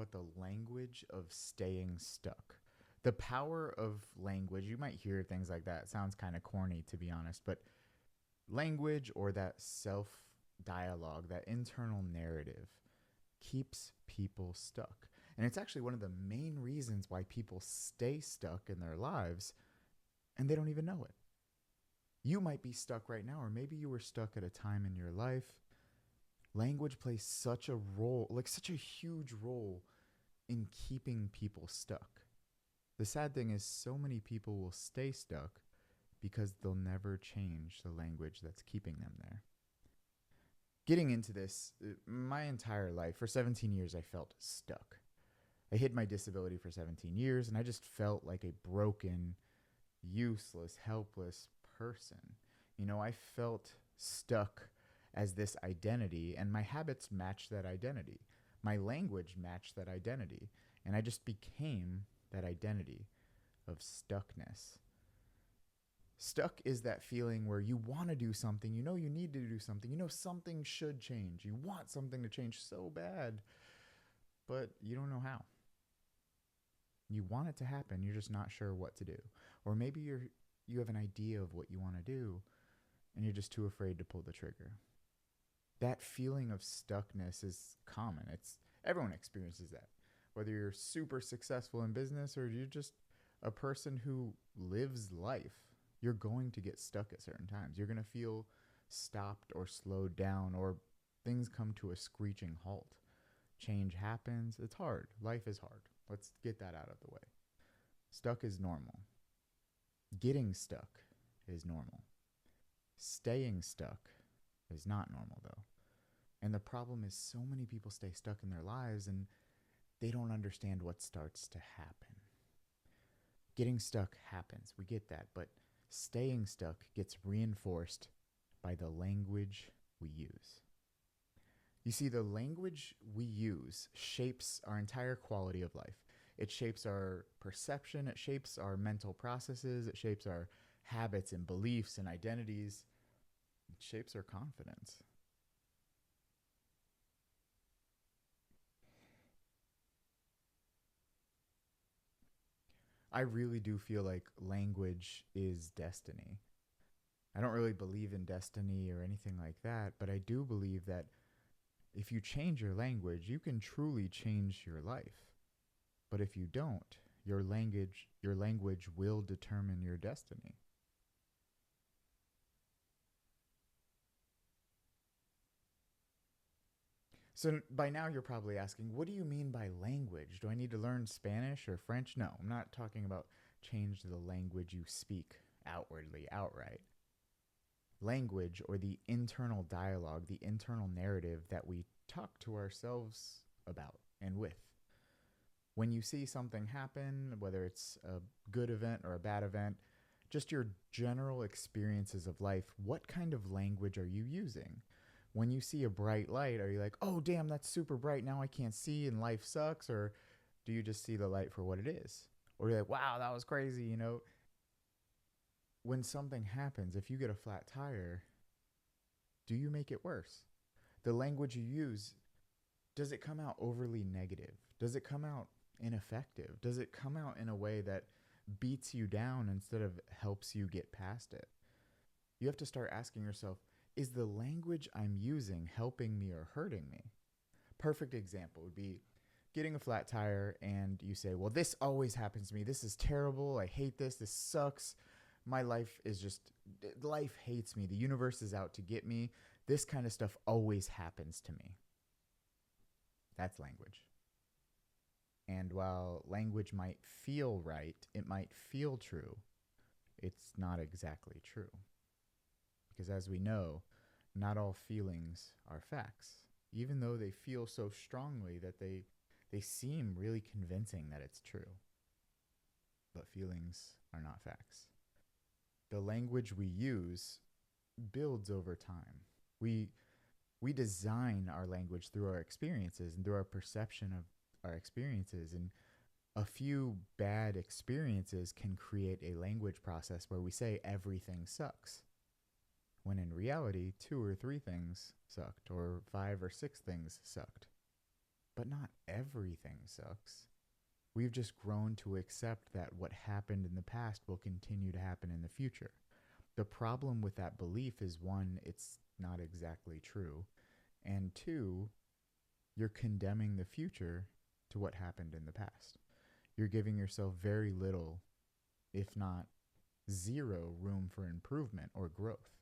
about the language of staying stuck. The power of language, you might hear things like that. It sounds kind of corny, to be honest, but language or that self dialogue, that internal narrative, keeps people stuck. And it's actually one of the main reasons why people stay stuck in their lives and they don't even know it. You might be stuck right now, or maybe you were stuck at a time in your life. Language plays such a role, like such a huge role in keeping people stuck. The sad thing is, so many people will stay stuck because they'll never change the language that's keeping them there. Getting into this, my entire life, for 17 years, I felt stuck. I hid my disability for 17 years, and I just felt like a broken, useless, helpless person. I felt stuck as this identity, and my habits matched that identity. My language matched that identity, and I just became that identity of stuckness. Stuck is that feeling where you want to do something, you need to do something, something should change. You want something to change so bad, but you don't know how. You want it to happen, you're just not sure what to do. Or maybe you have an idea of what you want to do, and you're just too afraid to pull the trigger. That feeling of stuckness is common. Everyone experiences that. Whether you're super successful in business or you're just a person who lives life, you're going to get stuck at certain times. You're going to feel stopped or slowed down, or things come to a screeching halt. Change happens. It's hard. Life is hard. Let's get that out of the way. Stuck is normal. Getting stuck is normal. Staying stuck is not normal, though. And the problem is, so many people stay stuck in their lives and they don't understand what starts to happen. Getting stuck happens. We get that. But staying stuck gets reinforced by the language we use. You see, the language we use shapes our entire quality of life. It shapes our perception. It shapes our mental processes. It shapes our habits and beliefs and identities. It shapes our confidence. I really do feel like language is destiny. I don't really believe in destiny or anything like that, but I do believe that if you change your language, you can truly change your life. But if you don't, your language will determine your destiny. So by now you're probably asking, what do you mean by language? Do I need to learn Spanish or French? No, I'm not talking about change the language you speak outwardly, outright. Language, or the internal dialogue, the internal narrative that we talk to ourselves about and with. When you see something happen, whether it's a good event or a bad event, just your general experiences of life, what kind of language are you using? When you see a bright light, are you like, oh, damn, that's super bright. Now I can't see and life sucks? Or do you just see the light for what it is? Or you're like, wow, that was crazy. When something happens, if you get a flat tire, do you make it worse? The language you use, does it come out overly negative? Does it come out ineffective? Does it come out in a way that beats you down instead of helps you get past it? You have to start asking yourself, is the language I'm using helping me or hurting me? Perfect example would be getting a flat tire and you say, well, this always happens to me. This is terrible. I hate this. This sucks. My life is just, life hates me. The universe is out to get me. This kind of stuff always happens to me. That's language. And while language might feel right, it might feel true, it's not exactly true. Because as we know, not all feelings are facts, even though they feel so strongly that they seem really convincing that it's true. But feelings are not facts. The language we use builds over time. We design our language through our experiences and through our perception of our experiences. And a few bad experiences can create a language process where we say everything sucks, when in reality, 2 or 3 things sucked, or 5 or 6 things sucked. but not everything sucks. We've just grown to accept that what happened in the past will continue to happen in the future. The problem with that belief is one, it's not exactly true. And two, you're condemning the future to what happened in the past. You're giving yourself very little, if not zero, room for improvement or growth.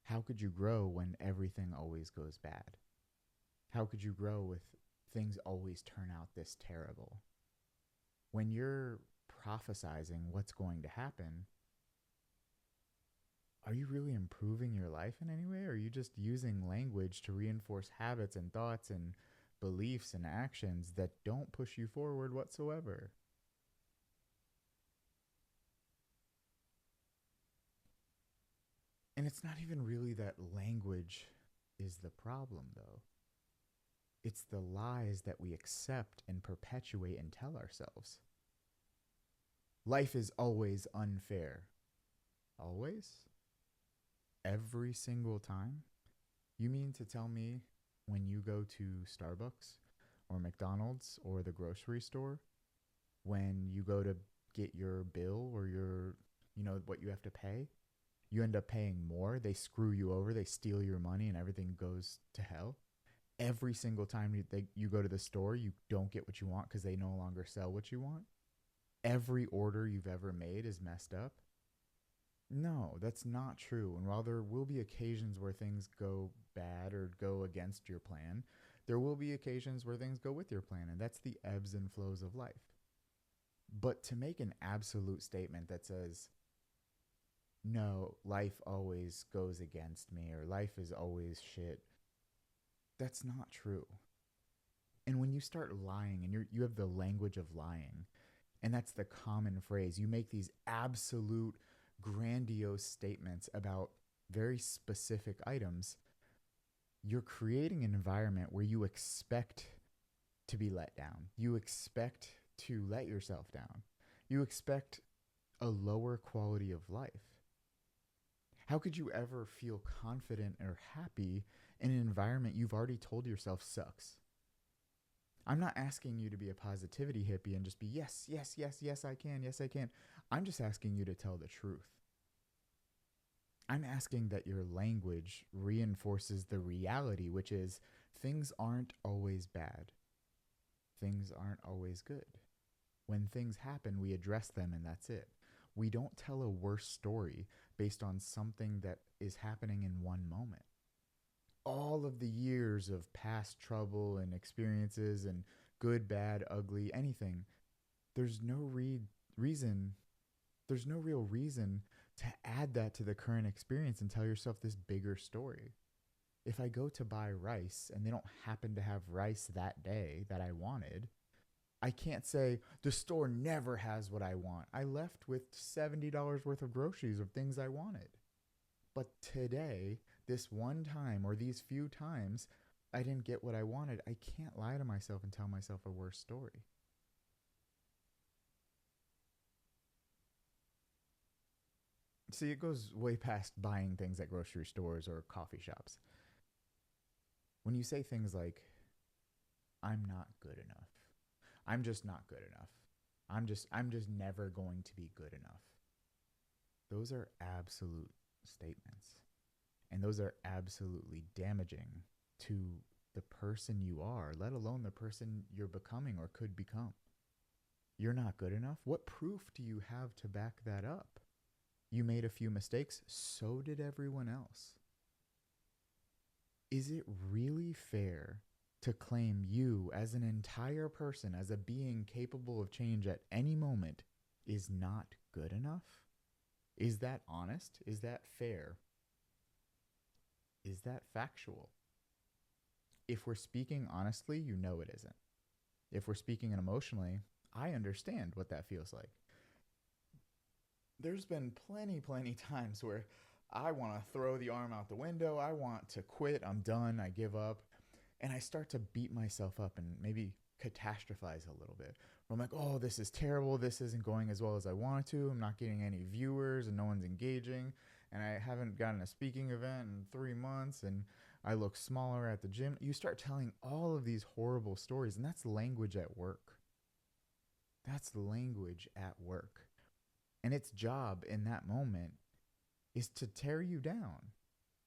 How could you grow when everything always goes bad? How could you grow with things always turn out this terrible? When you're prophesizing what's going to happen, are you really improving your life in any way? Or are you just using language to reinforce habits and thoughts and beliefs and actions that don't push you forward whatsoever? And it's not even really that language is the problem, though. It's the lies that we accept and perpetuate and tell ourselves. Life is always unfair. Always? Every single time? You mean to tell me when you go to Starbucks or McDonald's or the grocery store, when you go to get your bill or what you have to pay, you end up paying more, they screw you over, they steal your money, and everything goes to hell? Every single time you go to the store, you don't get what you want because they no longer sell what you want? Every order you've ever made is messed up? No, that's not true. And while there will be occasions where things go bad or go against your plan, there will be occasions where things go with your plan, and that's the ebbs and flows of life. But to make an absolute statement that says, no, life always goes against me or life is always shit, that's not true. And when you start lying and you have the language of lying, and that's the common phrase, you make these absolute grandiose statements about very specific items, you're creating an environment where you expect to be let down. You expect to let yourself down. You expect a lower quality of life. How could you ever feel confident or happy in an environment you've already told yourself sucks? I'm not asking you to be a positivity hippie and just be, yes, yes, yes, yes, I can, yes, I can. I'm just asking you to tell the truth. I'm asking that your language reinforces the reality, which is things aren't always bad. Things aren't always good. When things happen, we address them and that's it. We don't tell a worse story based on something that is happening in one moment. All of the years of past trouble and experiences and good, bad, ugly, anything, there's no reason to add that to the current experience and tell yourself this bigger story. If I go to buy rice and they don't happen to have rice that day that I wanted, I can't say the store never has what I want. I left with $70 worth of groceries of things I wanted. But today, this one time or these few times, I didn't get what I wanted. I can't lie to myself and tell myself a worse story. See, it goes way past buying things at grocery stores or coffee shops. When you say things like, I'm not good enough, I'm just not good enough, I'm just never going to be good enough, those are absolute statements. And those are absolutely damaging to the person you are, let alone the person you're becoming or could become. You're not good enough? What proof do you have to back that up? You made a few mistakes, so did everyone else. Is it really fair to claim you as an entire person, as a being capable of change at any moment, is not good enough? Is that honest? Is that fair? Is that factual? If we're speaking honestly, you know it isn't. If we're speaking emotionally, I understand what that feels like. There's been plenty times where I want to throw the arm out the window. I want to quit. I'm done. I give up. And I start to beat myself up and maybe catastrophize a little bit. Where I'm like, oh, this is terrible. This isn't going as well as I wanted to. I'm not getting any viewers and no one's engaging. And I haven't gotten a speaking event in 3 months. And I look smaller at the gym. You start telling all of these horrible stories, and that's language at work. That's language at work. And its job in that moment is to tear you down.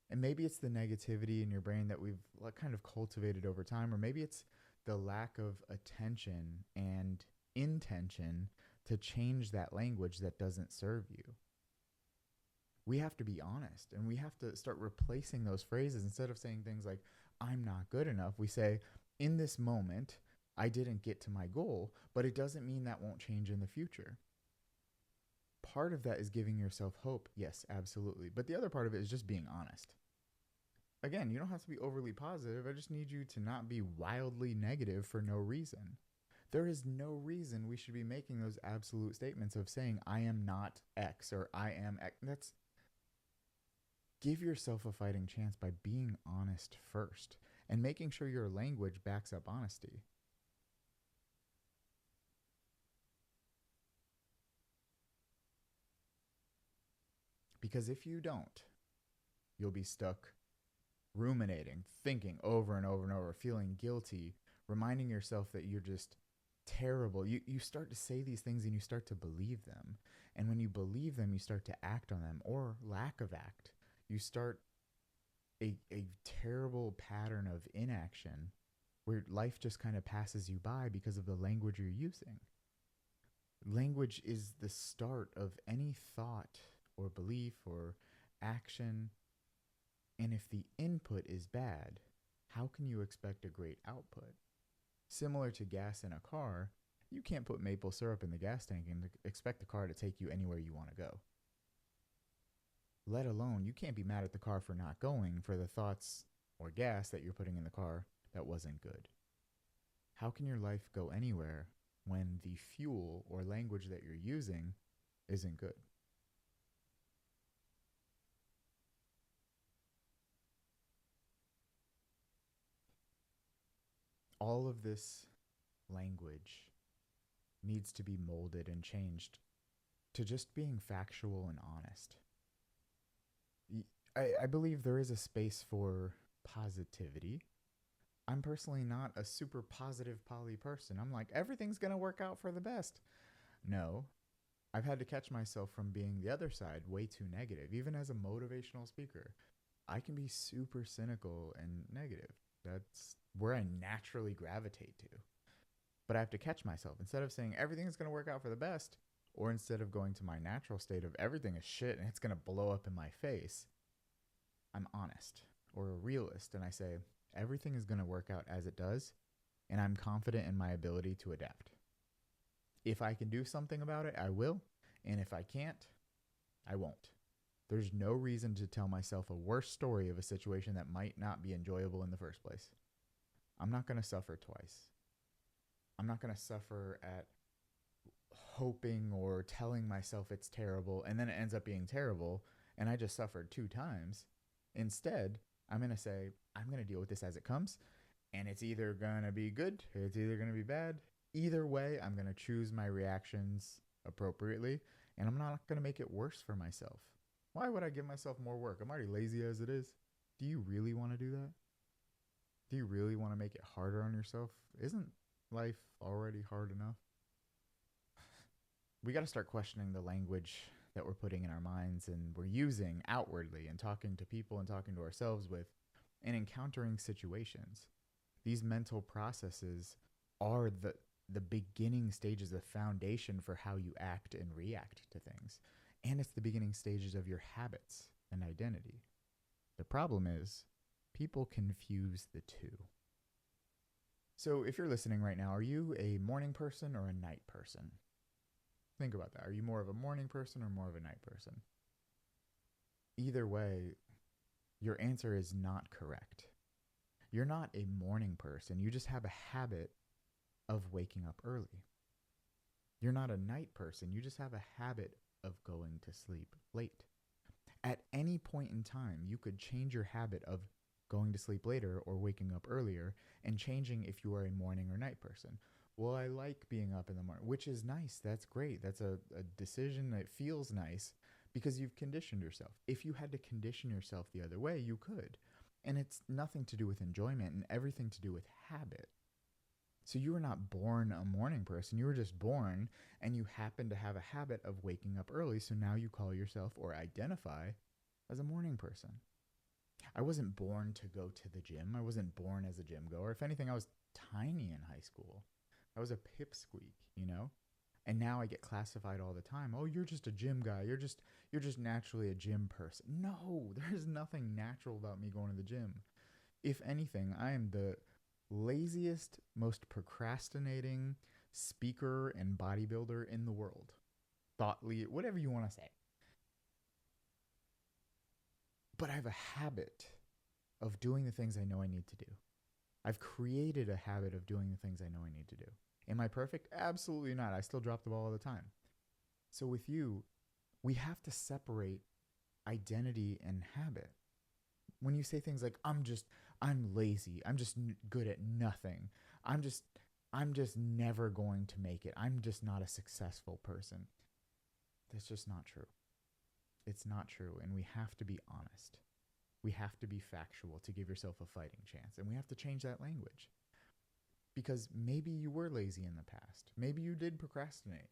And maybe it's the negativity in your brain that we've kind of cultivated over time, or maybe it's the lack of attention and intention to change that language that doesn't serve you. We have to be honest, and we have to start replacing those phrases. Instead of saying things like, I'm not good enough, we say, in this moment, I didn't get to my goal, but it doesn't mean that won't change in the future. Part of that is giving yourself hope. Yes, absolutely. But the other part of it is just being honest. Again, you don't have to be overly positive. I just need you to not be wildly negative for no reason. There is no reason we should be making those absolute statements of saying, I am not X or I am X. Give yourself a fighting chance by being honest first and making sure your language backs up honesty. Because if you don't, you'll be stuck ruminating, thinking over and over and over, feeling guilty, reminding yourself that you're just terrible. You start to say these things and you start to believe them. And when you believe them, you start to act on them, or lack of act. You start a terrible pattern of inaction where life just kind of passes you by because of the language you're using. Language is the start of any thought or belief or action. And if the input is bad, how can you expect a great output? Similar to gas in a car, you can't put maple syrup in the gas tank and expect the car to take you anywhere you want to go. Let alone, you can't be mad at the car for not going for the thoughts or gas that you're putting in the car that wasn't good. How can your life go anywhere when the fuel or language that you're using isn't good? All of this language needs to be molded and changed to just being factual and honest. I believe there is a space for positivity. I'm personally not a super positive poly person. I'm like, everything's going to work out for the best. No, I've had to catch myself from being the other side, way too negative. Even as a motivational speaker, I can be super cynical and negative. That's where I naturally gravitate to. But I have to catch myself. Instead of saying everything's going to work out for the best, or instead of going to my natural state of everything is shit and it's going to blow up in my face, I'm honest or a realist and I say everything is going to work out as it does, and I'm confident in my ability to adapt. If I can do something about it, I will. And if I can't, I won't. There's no reason to tell myself a worse story of a situation that might not be enjoyable in the first place. I'm not going to suffer twice. I'm not going to suffer at hoping or telling myself it's terrible and then it ends up being terrible and I just suffered 2 times. Instead, I'm going to say, I'm going to deal with this as it comes, and it's either going to be good or it's either going to be bad. Either way, I'm going to choose my reactions appropriately, and I'm not going to make it worse for myself. Why would I give myself more work? I'm already lazy as it is. Do you really want to do that? Do you really want to make it harder on yourself? Isn't life already hard enough? We got to start questioning the language that we're putting in our minds and we're using outwardly and talking to people and talking to ourselves with and encountering situations. These mental processes are the beginning stages, the foundation for how you act and react to things. And it's the beginning stages of your habits and identity. The problem is people confuse the two. So if you're listening right now, are you a morning person or a night person? Think about that. Are you more of a morning person or more of a night person? Either way, your answer is not correct. You're not a morning person. You just have a habit of waking up early. You're not a night person. You just have a habit of going to sleep late. At any point in time, you could change your habit of going to sleep later or waking up earlier and changing if you are a morning or night person. Well, I like being up in the morning, which is nice. That's great. That's a decision that feels nice because you've conditioned yourself. If you had to condition yourself the other way, you could. And it's nothing to do with enjoyment and everything to do with habit. So you were not born a morning person. You were just born and you happen to have a habit of waking up early. So now you call yourself or identify as a morning person. I wasn't born to go to the gym. I wasn't born as a gym goer. If anything, I was tiny in high school. I was a pipsqueak, you know? And now I get classified all the time. Oh, you're just a gym guy. You're just naturally a gym person. No, there's nothing natural about me going to the gym. If anything, I am the laziest, most procrastinating speaker and bodybuilder in the world. Whatever you want to say. But I have a habit of doing the things I know I need to do. I've created a habit of doing the things I know I need to do. Am I perfect? Absolutely not. I still drop the ball all the time. So with you, we have to separate identity and habit. When you say things like, I'm lazy. I'm just good at nothing. I'm just never going to make it. I'm just not a successful person. That's just not true. It's not true. And we have to be honest. We have to be factual to give yourself a fighting chance. And we have to change that language. Because maybe you were lazy in the past. Maybe you did procrastinate.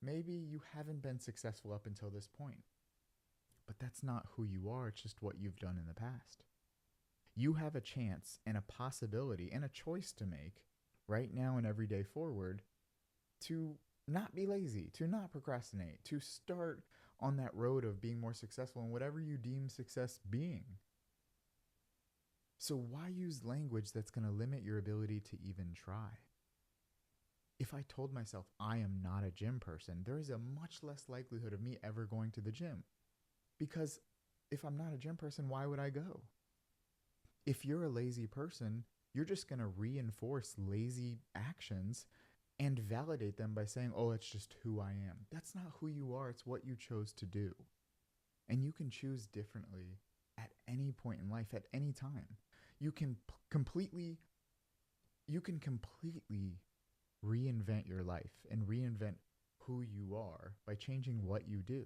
Maybe you haven't been successful up until this point. But that's not who you are. It's just what you've done in the past. You have a chance and a possibility and a choice to make right now and every day forward to not be lazy, to not procrastinate, to start on that road of being more successful in whatever you deem success being. So why use language that's going to limit your ability to even try? If I told myself I am not a gym person, there is a much less likelihood of me ever going to the gym. Because if I'm not a gym person, why would I go? If you're a lazy person, you're just going to reinforce lazy actions and validate them by saying, oh, it's just who I am. That's not who you are. It's what you chose to do. And you can choose differently at any point in life, at any time. You can completely reinvent your life and reinvent who you are by changing what you do.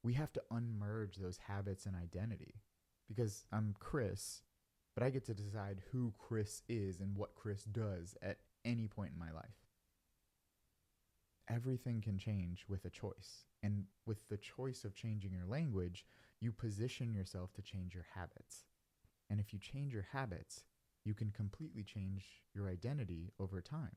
We have to unmerge those habits and identity, because I'm Chris, but I get to decide who Chris is and what Chris does at any point in my life. Everything can change with a choice. And with the choice of changing your language, you position yourself to change your habits. And if you change your habits, you can completely change your identity over time.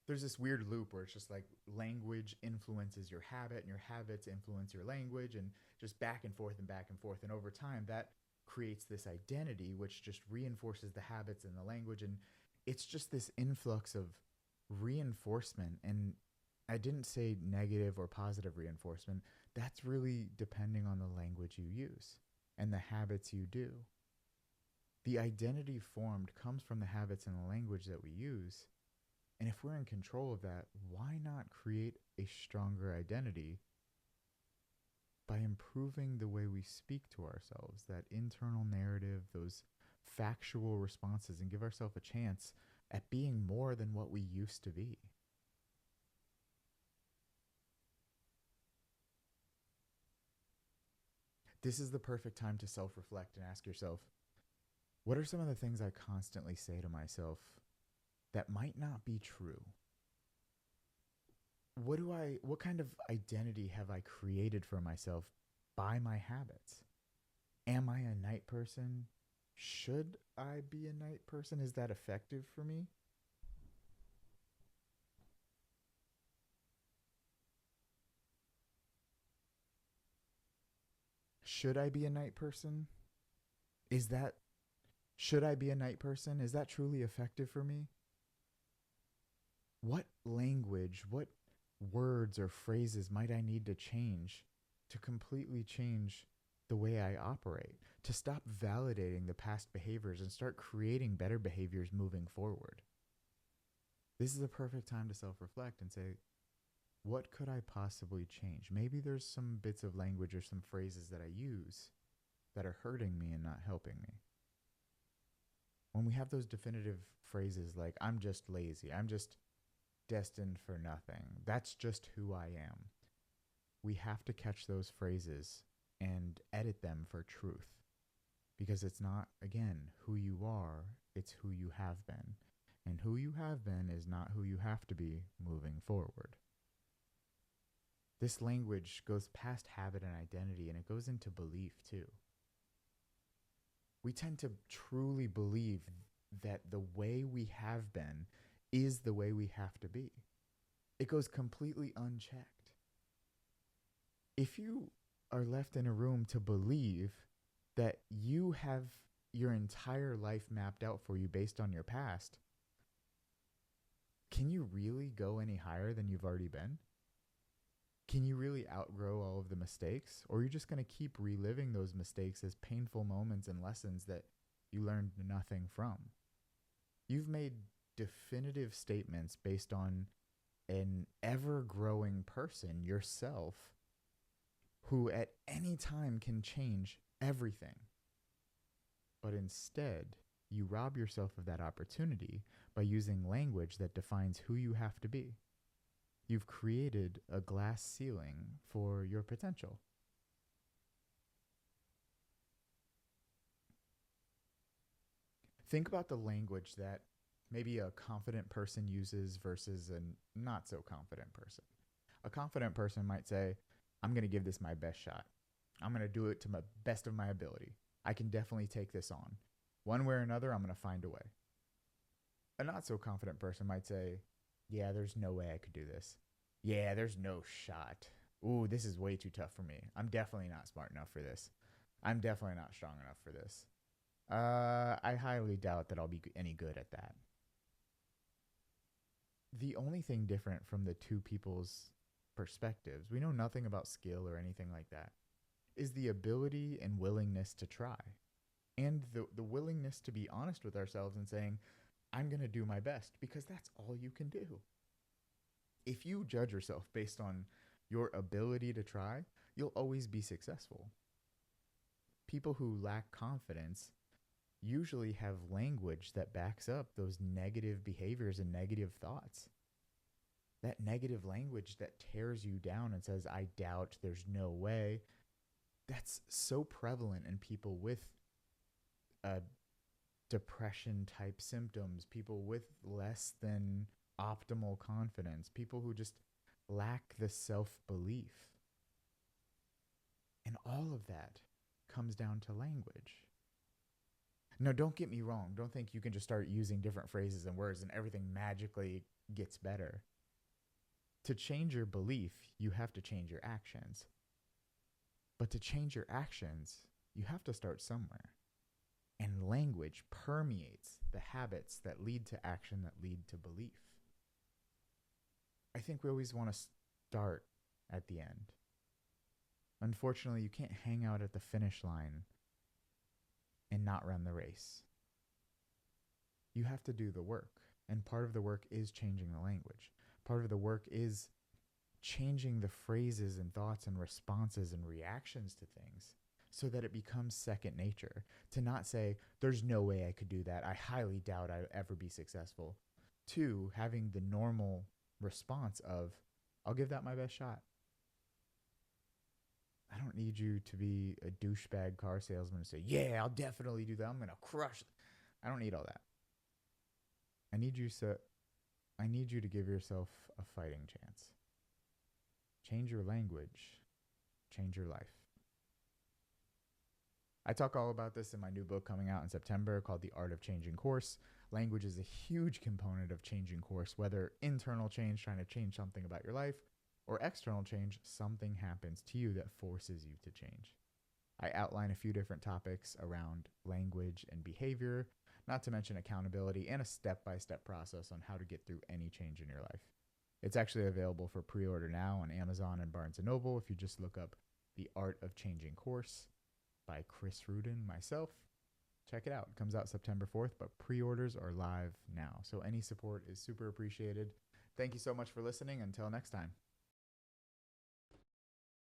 There's this weird loop where it's just like language influences your habit and your habits influence your language, and just back and forth and back and forth. And over time, that creates this identity, which just reinforces the habits and the language. And it's just this influx of reinforcement. And I didn't say negative or positive reinforcement. That's really depending on the language you use and the habits you do. The identity formed comes from the habits and the language that we use. And if we're in control of that, why not create a stronger identity by improving the way we speak to ourselves, that internal narrative, those factual responses, and give ourselves a chance at being more than what we used to be? This is the perfect time to self-reflect and ask yourself, what are some of the things I constantly say to myself that might not be true? What kind of identity have I created for myself by my habits? Am I a night person? Should I be a night person? Is that effective for me? Should I be a night person? Is that, should I be a night person? Is that truly effective for me? What language, what words or phrases might I need to change to completely change the way I operate, to stop validating the past behaviors and start creating better behaviors moving forward? This is a perfect time to self-reflect and say, what could I possibly change? Maybe there's some bits of language or some phrases that I use that are hurting me and not helping me. When we have those definitive phrases like, I'm just lazy, I'm just destined for nothing, that's just who I am, we have to catch those phrases and edit them for truth. Because it's not, again, who you are, it's who you have been. And who you have been is not who you have to be moving forward. This language goes past habit and identity, and it goes into belief too. We tend to truly believe that the way we have been is the way we have to be. It goes completely unchecked. If you are left in a room to believe that you have your entire life mapped out for you based on your past, can you really go any higher than you've already been? Can you really outgrow all of the mistakes? Or are you just going to keep reliving those mistakes as painful moments and lessons that you learned nothing from? You've made definitive statements based on an ever-growing person, yourself, who at any time can change everything. But instead, you rob yourself of that opportunity by using language that defines who you have to be. You've created a glass ceiling for your potential. Think about the language that maybe a confident person uses versus a not so confident person. A confident person might say, I'm going to give this my best shot. I'm going to do it to the best of my ability. I can definitely take this on. One way or another, I'm going to find a way. A not so confident person might say, yeah, there's no way I could do this. Yeah, there's no shot. Ooh, this is way too tough for me. I'm definitely not smart enough for this. I'm definitely not strong enough for this. I highly doubt that I'll be any good at that. The only thing different from the two people's perspectives, we know nothing about skill or anything like that, is the ability and willingness to try. And the willingness to be honest with ourselves and saying, I'm going to do my best, because that's all you can do. If you judge yourself based on your ability to try, you'll always be successful. People who lack confidence usually have language that backs up those negative behaviors and negative thoughts. That negative language that tears you down and says, I doubt, there's no way. That's so prevalent in people with depression type symptoms, people with less than optimal confidence, people who just lack the self-belief. And all of that comes down to language. Now, don't get me wrong. Don't think you can just start using different phrases and words and everything magically gets better. To change your belief, you have to change your actions. But to change your actions, you have to start somewhere. And language permeates the habits that lead to action, that lead to belief. I think we always want to start at the end. Unfortunately, you can't hang out at the finish line and not run the race. You have to do the work. And part of the work is changing the language. Part of the work is changing the phrases and thoughts and responses and reactions to things so that it becomes second nature. To not say, there's no way I could do that. I highly doubt I'll ever be successful. To having the normal response of, I'll give that my best shot. I don't need you to be a douchebag car salesman and say, yeah, I'll definitely do that. I'm going to crush it. I don't need all that. I need you to give yourself a fighting chance. Change your language. Change your life. I talk all about this in my new book coming out in September called The Art of Changing Course. Language is a huge component of changing course, whether internal change, trying to change something about your life, or external change, something happens to you that forces you to change. I outline a few different topics around language and behavior, not to mention accountability, and a step-by-step process on how to get through any change in your life. It's actually available for pre-order now on Amazon and Barnes & Noble if you just look up The Art of Changing Course by Chris Ruden, myself. Check it out. It comes out September 4th, but pre-orders are live now. So any support is super appreciated. Thank you so much for listening. Until next time.